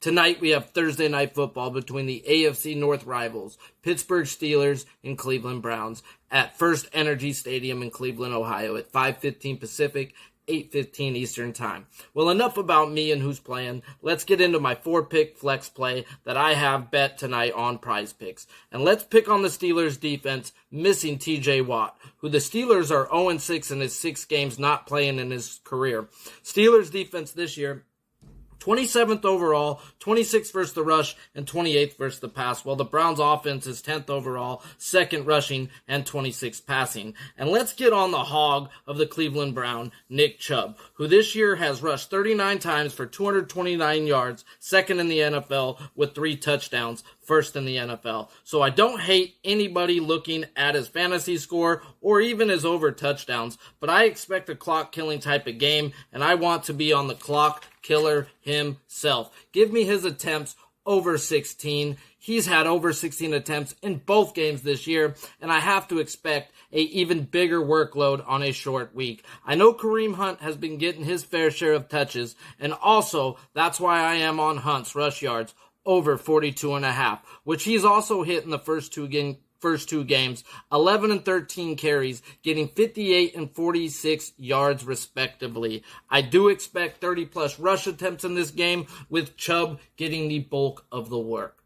Tonight we have Thursday night football between the AFC North rivals, Pittsburgh Steelers and Cleveland Browns, at First Energy Stadium in Cleveland, Ohio at 5:15 Pacific, 8:15 Eastern Time. Well, enough about me and who's playing. Let's get into my 4-pick flex play that I have bet tonight on Prize Picks. And let's pick on the Steelers defense, missing TJ Watt, who the Steelers are 0-6 in his 6 games not playing in his career. Steelers defense this year, 27th overall, 26th versus the rush, and 28th versus the pass, while the Browns offense is 10th overall, 2nd rushing, and 26th passing. And let's get on the hog of the Cleveland Brown, Nick Chubb, who this year has rushed 39 times for 229 yards, 2nd in the NFL with 3 touchdowns, 1st in the NFL. So I don't hate anybody looking at his fantasy score or even his over touchdowns, but I expect a clock-killing type of game, and I want to be on the clock killer himself. Give me his attempts over 16. He's had over 16 attempts in both games this year, and I have to expect a even bigger workload on a short week. I know Kareem Hunt has been getting his fair share of touches, and also that's why I am on Hunt's rush yards over 42.5, which he's also hit in the first two games, 11 and 13 carries, getting 58 and 46 yards respectively. I do expect 30-plus rush attempts in this game, with Chubb getting the bulk of the work.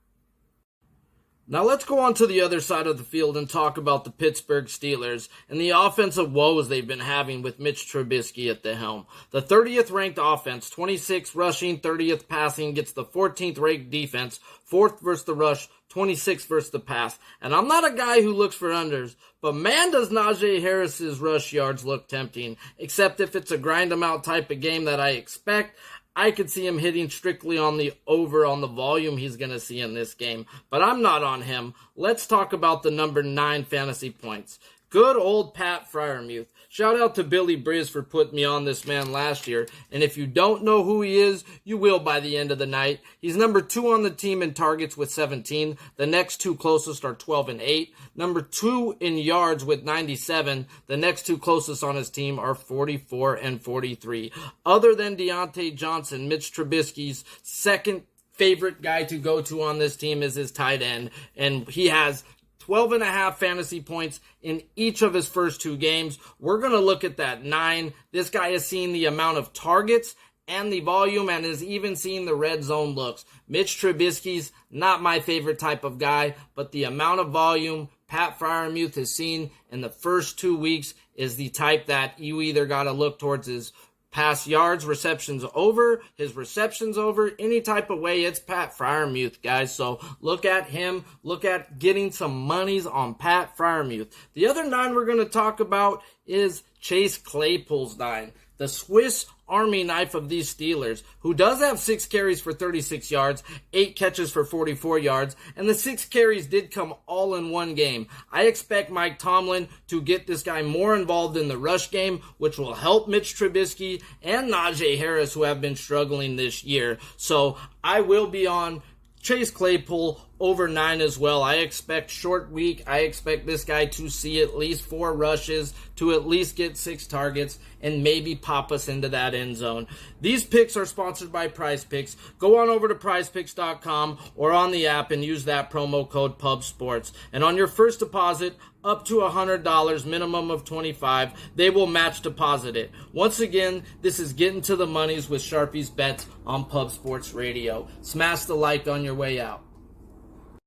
Now let's go on to the other side of the field and talk about the Pittsburgh Steelers and the offensive woes they've been having with Mitch Trubisky at the helm. The 30th ranked offense, 26th rushing, 30th passing, gets the 14th ranked defense, 4th versus the rush, 26th versus the pass. And I'm not a guy who looks for unders, but man does Najee Harris's rush yards look tempting, except if it's a grind 'em out type of game that I expect. I could see him hitting strictly on the over on the volume he's going to see in this game, but I'm not on him. Let's talk about the number 9 fantasy points. Good old Pat Freiermuth. Shout out to Billy Briz for putting me on this man last year. And if you don't know who he is, you will by the end of the night. He's number 2 on the team in targets with 17. The next 2 closest are 12 and 8. Number 2 in yards with 97. The next 2 closest on his team are 44 and 43. Other than Deontay Johnson, Mitch Trubisky's second favorite guy to go to on this team is his tight end. And he has 12.5 fantasy points in each of his first 2 games. We're going to look at that 9. This guy has seen the amount of targets and the volume and has even seen the red zone looks. Mitch Trubisky's not my favorite type of guy, but the amount of volume Pat Freiermuth has seen in the first 2 weeks is the type that you either got to look towards his pass yards, receptions over, his receptions over, any type of way, it's Pat Freiermuth, guys. So look at him. Look at getting some monies on Pat Freiermuth. The other 9 we're going to talk about is Chase Claypool's 9. The Swiss Army knife of these Steelers, who does have 6 carries for 36 yards, 8 catches for 44 yards, and the 6 carries did come all in one game. I expect Mike Tomlin to get this guy more involved in the rush game, which will help Mitch Trubisky and Najee Harris, who have been struggling this year. So I will be on Chase Claypool over 9 as well. I expect short week. I expect this guy to see at least 4 rushes, to at least get 6 targets, and maybe pop us into that end zone. These picks are sponsored by Prize Picks. Go on over to prizepicks.com or on the app and use that promo code PUBSPORTS. And on your first deposit, up to $100, minimum of $25, they will match deposit it. Once again, this is Getting to the Monies with Sharpie's Bets on Pub Sports Radio. Smash the like on your way out.